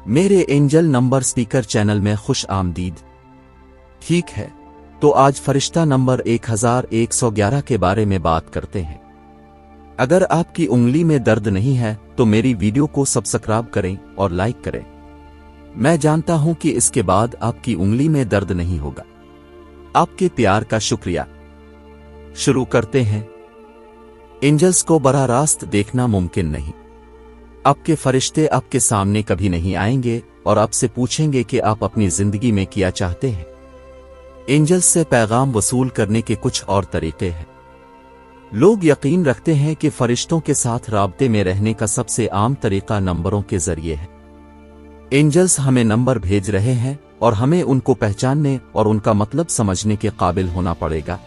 میرے Angel number speaker channel میں خوش آمدید۔ ٹھیک ہے، تو آج فرشتہ نمبر 1111 کے بارے میں بات کرتے ہیں۔ اگر آپ کی انگلی میں درد نہیں ہے تو میری ویڈیو کو سبسکرائب کریں اور لائک کریں۔ میں جانتا ہوں کہ اس کے بعد آپ کی انگلی میں درد نہیں ہوگا۔ آپ کے پیار کا شکریہ۔ شروع کرتے ہیں۔ اینجلز کو براہ راست دیکھنا ممکن نہیں۔ آپ کے فرشتے آپ کے سامنے کبھی نہیں آئیں گے اور آپ سے پوچھیں گے کہ آپ اپنی زندگی میں کیا چاہتے ہیں۔ اینجلز سے پیغام وصول کرنے کے کچھ اور طریقے ہیں۔ لوگ یقین رکھتے ہیں کہ فرشتوں کے ساتھ رابطے میں رہنے کا سب سے عام طریقہ نمبروں کے ذریعے ہے۔ اینجلز ہمیں نمبر بھیج رہے ہیں اور ہمیں ان کو پہچاننے اور ان کا مطلب سمجھنے کے قابل ہونا پڑے گا۔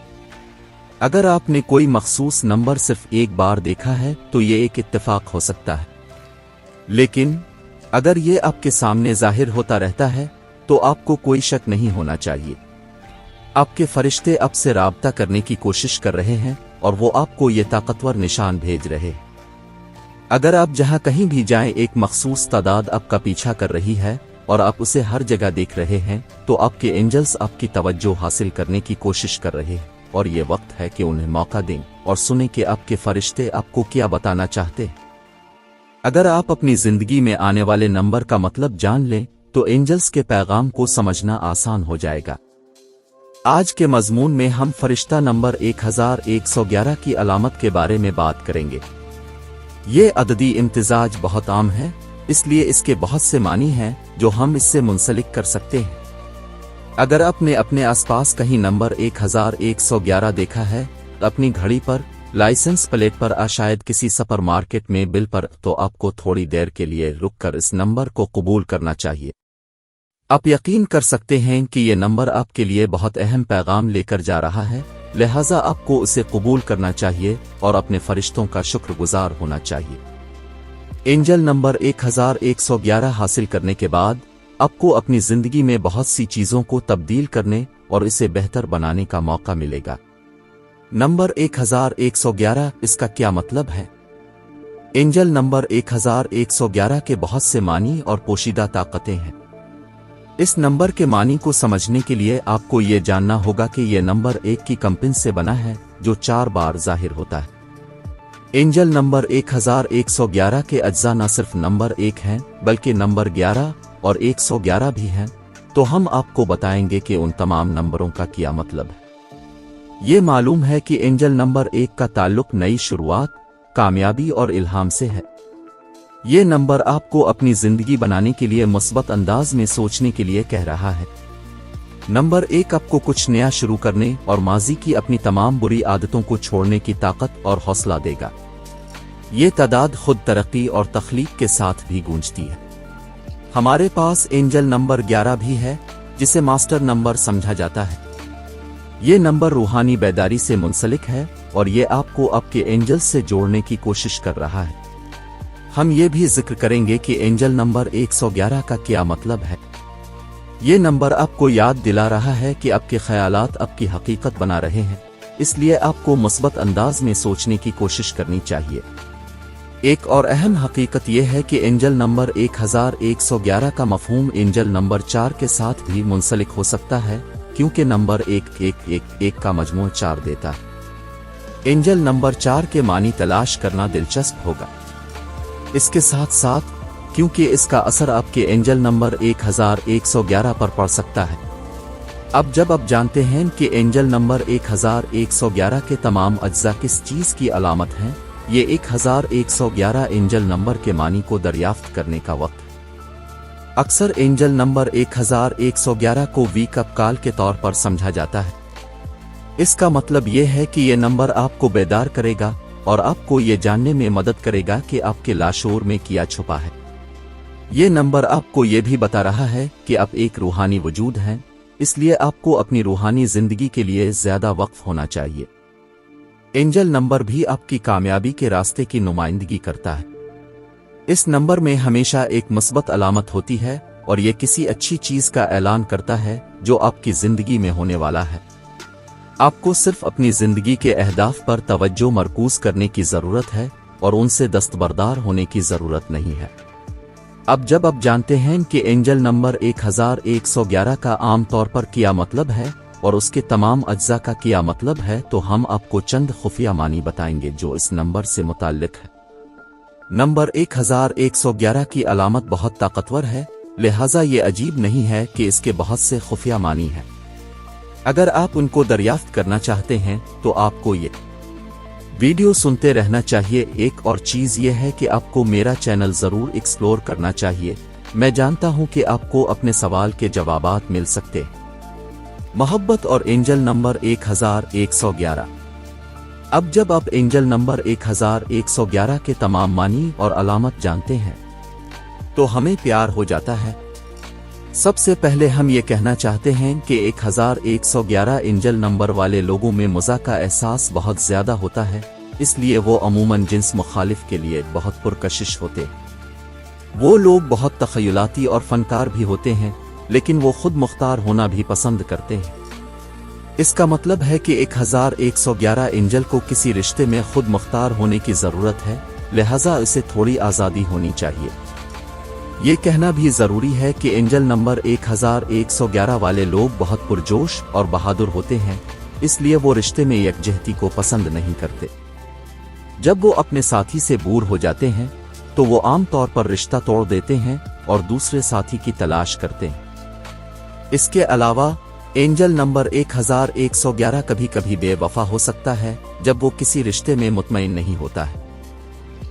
اگر آپ نے کوئی مخصوص نمبر صرف ایک بار دیکھا ہے تو یہ ایک اتفاق ہو سکتا ہے، لیکن اگر یہ آپ کے سامنے ظاہر ہوتا رہتا ہے تو آپ کو کوئی شک نہیں ہونا چاہیے۔ آپ کے فرشتے آپ سے رابطہ کرنے کی کوشش کر رہے ہیں اور وہ آپ کو یہ طاقتور نشان بھیج رہے ہیں۔ اگر آپ جہاں کہیں بھی جائیں ایک مخصوص تعداد آپ کا پیچھا کر رہی ہے اور آپ اسے ہر جگہ دیکھ رہے ہیں تو آپ کے اینجلز آپ کی توجہ حاصل کرنے کی کوشش کر رہے ہیں، اور یہ وقت ہے کہ انہیں موقع دیں اور سنیں کہ آپ کے فرشتے آپ کو کیا بتانا چاہتے ہیں۔ اگر آپ اپنی زندگی میں آنے والے نمبر کا مطلب جان لیں تو اینجلز کے پیغام کو سمجھنا آسان ہو جائے گا۔ آج کے مضمون میں ہم فرشتہ نمبر 1111 کی علامت کے بارے میں بات کریں گے۔ یہ عددی امتزاج بہت عام ہے، اس لیے اس کے بہت سے معنی ہیں جو ہم اس سے منسلک کر سکتے ہیں۔ اگر آپ نے اپنے آس پاس کہیں نمبر 1111 دیکھا ہے، اپنی گھڑی پر، لائسنس پلیٹ پر، شاید کسی سپر مارکیٹ میں بل پر، تو آپ کو تھوڑی دیر کے لیے رک کر اس نمبر کو قبول کرنا چاہیے۔ آپ یقین کر سکتے ہیں کہ یہ نمبر آپ کے لیے بہت اہم پیغام لے کر جا رہا ہے، لہٰذا آپ کو اسے قبول کرنا چاہیے اور اپنے فرشتوں کا شکر گزار ہونا چاہیے۔ اینجل نمبر 1111 حاصل کرنے کے بعد آپ کو اپنی زندگی میں بہت سی چیزوں کو تبدیل کرنے اور اسے بہتر بنانے کا موقع ملے گا۔ نمبر 1111، اس کا کیا مطلب ہے؟ اینجل نمبر 1111 کے بہت سے معنی اور پوشیدہ طاقتیں ہیں۔ اس نمبر کے معنی کو سمجھنے کے لیے آپ کو یہ جاننا ہوگا کہ یہ نمبر 1 کی کمپن سے بنا ہے جو 4 بار ظاہر ہوتا ہے۔ اینجل نمبر 1111 کے اجزاء نہ صرف نمبر 1 ہیں بلکہ نمبر 11 اور 111 بھی ہیں، تو ہم آپ کو بتائیں گے کہ ان تمام نمبروں کا کیا مطلب ہے۔ یہ معلوم ہے کہ اینجل نمبر 1 کا تعلق نئی شروعات، کامیابی اور الہام سے ہے۔ یہ نمبر آپ کو اپنی زندگی بنانے کے لیے مثبت انداز میں سوچنے کے لیے کہہ رہا ہے۔ نمبر 1 آپ کو کچھ نیا شروع کرنے اور ماضی کی اپنی تمام بری عادتوں کو چھوڑنے کی طاقت اور حوصلہ دے گا۔ یہ تعداد خود ترقی اور تخلیق کے ساتھ بھی گونجتی ہے۔ ہمارے پاس اینجل نمبر 11 بھی ہے جسے ماسٹر نمبر سمجھا جاتا ہے۔ یہ نمبر روحانی بیداری سے منسلک ہے اور یہ آپ کو آپ کے اینجل سے جوڑنے کی کوشش کر رہا ہے۔ ہم یہ بھی ذکر کریں گے کہ اینجل نمبر 111 کا کیا مطلب ہے۔ یہ نمبر آپ کو یاد دلا رہا ہے کہ آپ کے خیالات آپ کی حقیقت بنا رہے ہیں، اس لیے آپ کو مثبت انداز میں سوچنے کی کوشش کرنی چاہیے۔ ایک اور اہم حقیقت یہ ہے کہ اینجل نمبر 1111 کا مفہوم اینجل نمبر 4 کے ساتھ بھی منسلک ہو سکتا ہے، کیونکہ نمبر 1 کا مجموع 4 دیتا ہے۔ اینجل نمبر 4 کے معنی تلاش کرنا دلچسپ ہوگا۔ اس کے ساتھ ساتھ کیونکہ اس کا اثر آپ کے اینجل نمبر 1111 پر پڑ سکتا ہے۔ اب جب آپ جانتے ہیں کہ اینجل نمبر 1111 کے تمام اجزاء کس چیز کی علامت ہیں، یہ 1111 اینجل نمبر کے معنی کو دریافت کرنے کا وقت ہے۔ اکثر اینجل نمبر 1111 کو ویک اپ کال کے طور پر سمجھا جاتا ہے۔ اس کا مطلب یہ ہے کہ یہ نمبر آپ کو بیدار کرے گا اور آپ کو یہ جاننے میں مدد کرے گا کہ آپ کے لاشعور میں کیا چھپا ہے۔ یہ نمبر آپ کو یہ بھی بتا رہا ہے کہ آپ ایک روحانی وجود ہیں، اس لیے آپ کو اپنی روحانی زندگی کے لیے زیادہ وقف ہونا چاہیے۔ اینجل نمبر بھی آپ کی کامیابی کے راستے کی نمائندگی کرتا ہے۔ اس نمبر میں ہمیشہ ایک مثبت علامت ہوتی ہے اور یہ کسی اچھی چیز کا اعلان کرتا ہے جو آپ کی زندگی میں ہونے والا ہے۔ آپ کو صرف اپنی زندگی کے اہداف پر توجہ مرکوز کرنے کی ضرورت ہے اور ان سے دستبردار ہونے کی ضرورت نہیں ہے۔ अब जब आप जानते हैं कि एंजल नंबर 1111 का आम तौर पर क्या मतलब है और उसके तमाम अज्जा का क्या मतलब है, तो हम आपको चंद खुफिया मानी बताएंगे जो इस नंबर से मुताल्लिक है। नंबर 1111 की अलामत बहुत ताकतवर है, लिहाजा ये अजीब नहीं है कि इसके बहुत से खुफिया मानी है। अगर आप उनको दरियाफ्त करना चाहते हैं तो आपको ये वीडियो सुनते रहना चाहिए। एक और चीज़ ये है कि आपको मेरा चैनल ज़रूर एक्सप्लोर करना चाहिए। मैं जानता हूं कि आपको अपने सवाल के जवाबात मिल सकते हैं। मोहब्बत और एंजल नंबर 1111। अब जब आप एंजल नंबर 1111 के तमाम मानी और अलामत जानते हैं तो हमें प्यार हो जाता है। सबसे पहले हम ये कहना चाहते हैं कि 1111 एंजल नंबर वाले लोगों में मज़ा का एहसास बहुत ज़्यादा होता है, इसलिए वो अमूमन जिन्स मुखालिफ के लिए बहुत पुरकशिश होते हैं। वो लोग बहुत तख़य्युलाती और फनकार भी होते हैं, लेकिन वो खुद मुख्तार होना भी पसंद करते हैं। इसका मतलब है कि 1111 एंजल को किसी रिश्ते में खुद मुख्तार होने की ज़रूरत है, लिहाजा इसे थोड़ी आज़ादी होनी चाहिए। ये कहना भी ज़रूरी है कि एंजल नंबर 1111 वाले लोग बहुत पुरजोश और बहादुर होते हैं, इसलिए वो रिश्ते में यकजहती को पसंद नहीं करते। जब वो अपने साथी से दूर हो जाते हैं तो वो आम तौर पर रिश्ता तोड़ देते हैं और दूसरे साथी की तलाश करते हैं। इसके अलावा एंजल नंबर 1111 कभी कभी बेवफा हो सकता है जब वो किसी रिश्ते में मुतमईन नहीं होता है।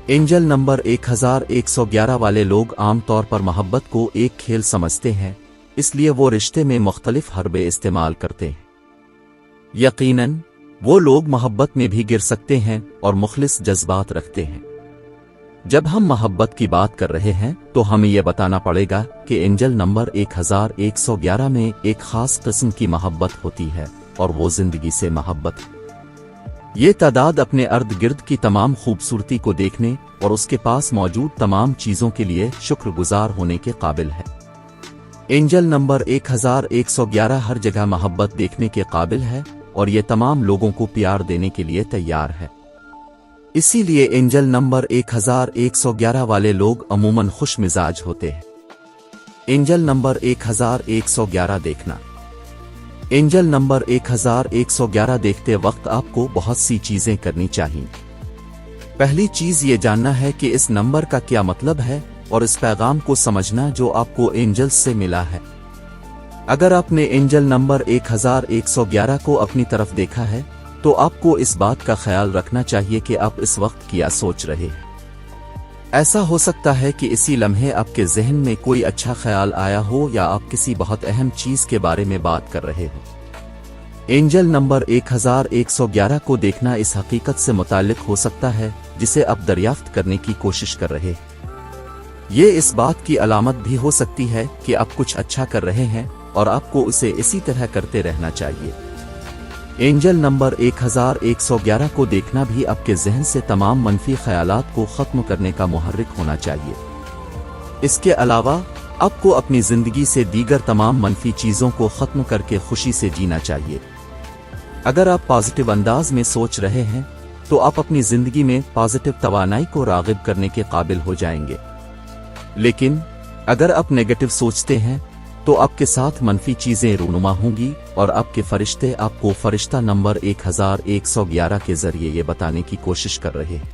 एंजल नंबर 1111 वाले लोग आम तौर पर मोहब्बत को एक खेल समझते हैं, इसलिए वो रिश्ते में मुख्तलिफ हरबे इस्तेमाल करते हैं। यकीनन वो लोग मोहब्बत में भी गिर सकते हैं और मुखलिस जज्बात रखते हैं। जब हम मोहब्बत की बात कर रहे हैं तो हमें यह बताना पड़ेगा कि एंजल नंबर 1111 में एक खास किस्म की मोहब्बत होती है और वो जिंदगी से मोहब्बत है। ये तादाद अपने अर्द गिर्द की तमाम खूबसूरती को देखने और उसके पास मौजूद तमाम चीज़ों के लिए शुक्रगुजार होने के काबिल है। एंजल नंबर 1111 हर जगह मोहब्बत देखने के काबिल है और ये तमाम लोगों को प्यार देने के लिए तैयार है। इसीलिए एंजल नंबर 1111 वाले लोग अमूमन खुश मिजाज होते हैं। एंजल नंबर 1111 देखना। एंजल नंबर 1111 देखते वक्त आपको बहुत सी चीजें करनी चाहिए। पहली चीज ये जानना है कि इस नंबर का क्या मतलब है और इस पैगाम को समझना जो आपको एंजल्स से मिला है। अगर आपने एंजल नंबर 1111 को अपनी तरफ देखा है तो आपको इस बात का ख्याल रखना चाहिए कि आप इस वक्त क्या सोच रहे हैं। ऐसा हो सकता है कि इसी लम्हे आपके जहन में कोई अच्छा ख्याल आया हो या आप किसी बहुत अहम चीज के बारे में बात कर रहे हो। एंजल नंबर 1111 को देखना इस हकीकत से मुताल्लिक हो सकता है जिसे आप दरियाफ्त करने की कोशिश कर रहे हैं। ये इस बात की अलामत भी हो सकती है कि आप कुछ अच्छा कर रहे हैं और आपको उसे इसी तरह करते रहना चाहिए। एंजल नंबर 1111 को देखना भी आपके जहन से तमाम मनफी ख्यालात को ख़त्म करने का मुहर्रिक होना चाहिए। इसके अलावा आपको अपनी ज़िंदगी से दीगर तमाम मनफी चीज़ों को ख़त्म करके खुशी से जीना चाहिए। अगर आप पॉजिटिव अंदाज में सोच रहे हैं तो आप अपनी ज़िंदगी में पॉजिटिव तवानाई को राग़िब करने के काबिल हो जाएंगे, लेकिन अगर आप नेगेटिव सोचते हैं तो आपके साथ मनफी चीजें रूनुमा होंगी और आपके फरिश्ते आपको फरिश्ता नंबर 1111 के जरिए ये बताने की कोशिश कर रहे हैं।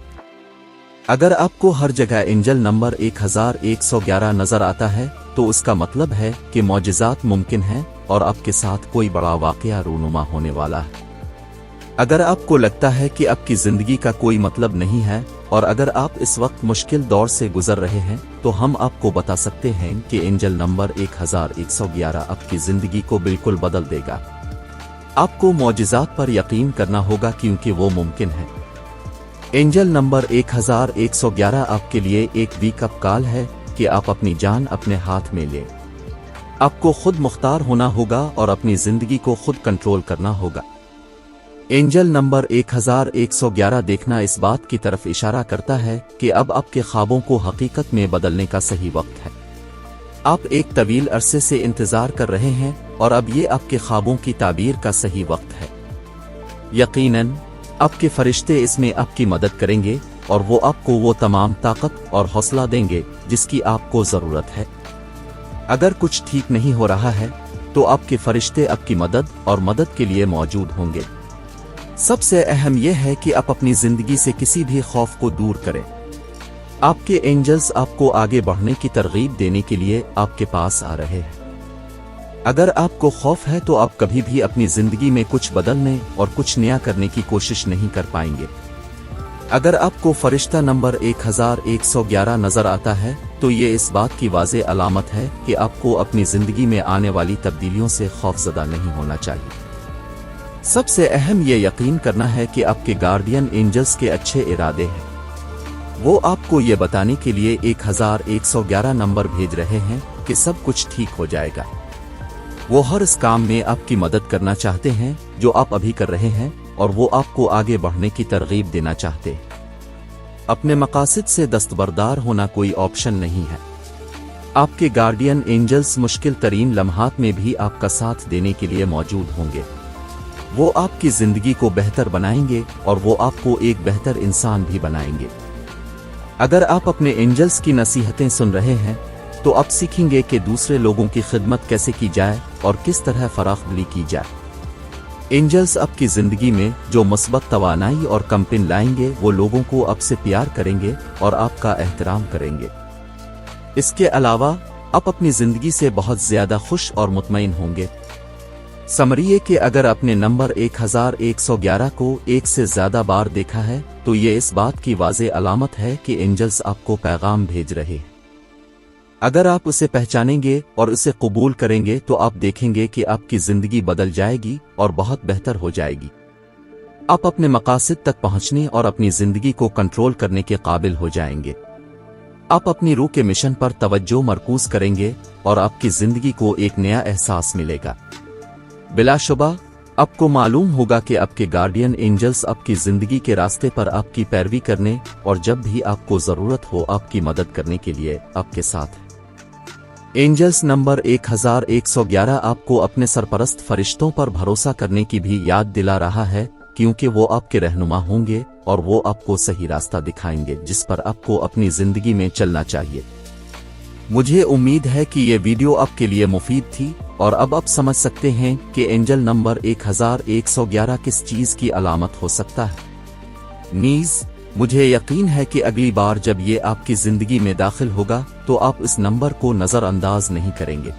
अगर आपको हर जगह एंजल नंबर 1111 नजर आता है तो उसका मतलब है कि मौजिज़ात मुमकिन हैं और आपके साथ कोई बड़ा वाक़या रूनुमा होने वाला है। अगर आपको लगता है कि आपकी जिंदगी का कोई मतलब नहीं है और अगर आप इस वक्त मुश्किल दौर से गुजर रहे हैं तो हम आपको बता सकते हैं कि एंजल नंबर 1111 आपकी जिंदगी को बिल्कुल बदल देगा। आपको मौजिज़ात पर यकीन करना होगा क्योंकि वो मुमकिन है। एंजल नंबर 1111 आपके लिए एक वेकअप कॉल है कि आप अपनी जान अपने हाथ में लें। आपको खुद मुख्तार होना होगा और अपनी जिंदगी को खुद कंट्रोल करना होगा। एंजल नंबर 1111 देखना इस बात की तरफ इशारा करता है कि अब आपके ख्वाबों को हकीकत में बदलने का सही वक्त है। आप एक तवील अरसे से इंतजार कर रहे हैं और अब ये आपके ख्वाबों की ताबीर का सही वक्त है। यकीनन आपके फरिश्ते इसमें आपकी मदद करेंगे और वो आपको वो तमाम ताकत और हौसला देंगे जिसकी आपको ज़रूरत है। अगर कुछ ठीक नहीं हो रहा है तो आपके फरिश्ते आपकी मदद और मदद के लिए मौजूद होंगे। सबसे अहम यह है कि आप अपनी ज़िंदगी से किसी भी खौफ को दूर करें। आपके एंजल्स आपको आगे बढ़ने की तरगीब देने के लिए आपके पास आ रहे हैं। अगर आपको खौफ है तो आप कभी भी अपनी ज़िंदगी में कुछ बदलने और कुछ नया करने की कोशिश नहीं कर पाएंगे। अगर आपको फरिश्ता नंबर 1111 नज़र आता है तो ये इस बात की वाज़ेह अलामत है कि आपको अपनी ज़िंदगी में आने वाली तब्दीलियों से खौफज़दा नहीं होना चाहिए। सबसे अहम ये यकीन करना है कि आपके गार्डियन एंजल्स के अच्छे इरादे हैं। वो आपको ये बताने के लिए 1111 नंबर भेज रहे हैं कि सब कुछ ठीक हो जाएगा। वो हर इस काम में आपकी मदद करना चाहते हैं जो आप अभी कर रहे हैं, और वो आपको आगे बढ़ने की तरगीब देना चाहते हैं। अपने मकासद से दस्तबरदार होना कोई ऑप्शन नहीं है। आपके गार्डियन एंजल्स मुश्किल तरीन लम्हात में भी आपका साथ देने के लिए मौजूद होंगे। वो आपकी ज़िंदगी को बेहतर बनाएंगे और वो आपको एक बेहतर इंसान भी बनाएंगे। अगर आप अपने एंजल्स की नसीहतें सुन रहे हैं तो आप सीखेंगे कि दूसरे लोगों की खिदमत कैसे की जाए और किस तरह फराखदिली की जाए। एंजल्स आपकी ज़िंदगी में जो मुस्बत तवानाई और कंपन लाएंगे वो लोगों को आपसे प्यार करेंगे और आपका एहतराम करेंगे। इसके अलावा आप अपनी ज़िंदगी से बहुत ज़्यादा खुश और मुतमईन होंगे। समझिए कि अगर आपने नंबर 1111 को एक से ज़्यादा बार देखा है तो ये इस बात की वाज़ेह अलामत है कि एंजल्स आपको पैगाम भेज रहे हैं। अगर आप उसे पहचानेंगे और उसे कबूल करेंगे तो आप देखेंगे कि आपकी ज़िंदगी बदल जाएगी और बहुत बेहतर हो जाएगी। आप अपने मकासद तक पहुंचने और अपनी ज़िंदगी को कंट्रोल करने के काबिल हो जाएंगे। आप अपनी रूह के मिशन पर तवज्जो मरकूज करेंगे और आपकी ज़िंदगी को एक नया एहसास मिलेगा। बिलाशुबा आपको मालूम होगा कि आपके गार्डियन एंजल्स आपकी ज़िंदगी के रास्ते पर आपकी पैरवी करने और जब भी आपको ज़रूरत हो आपकी मदद करने के लिए आपके साथ हैं। एंजल्स नंबर 1111 आपको अपने सरपरस्त फरिश्तों पर भरोसा करने की भी याद दिला रहा है, क्योंकि वो आपके रहनुमा होंगे और वो आपको सही रास्ता दिखाएंगे जिस पर आपको अपनी ज़िंदगी में चलना चाहिए। मुझे उम्मीद है कि ये वीडियो आपके लिए मुफीद थी और अब आप समझ सकते हैं कि एंजल नंबर 1111 किस चीज़ की अलामत हो सकता है। नीज़ मुझे यकीन है कि अगली बार जब ये आपकी ज़िंदगी में दाखिल होगा तो आप इस नंबर को नज़रअंदाज नहीं करेंगे।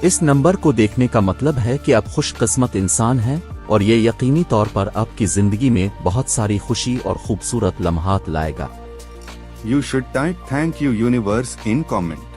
इस नंबर को देखने का मतलब है कि आप खुशकिस्मत इंसान हैं और ये यकीनी तौर पर आपकी ज़िंदगी में बहुत सारी खुशी और खूबसूरत लम्हात लाएगा। You should type thank you universe in comment.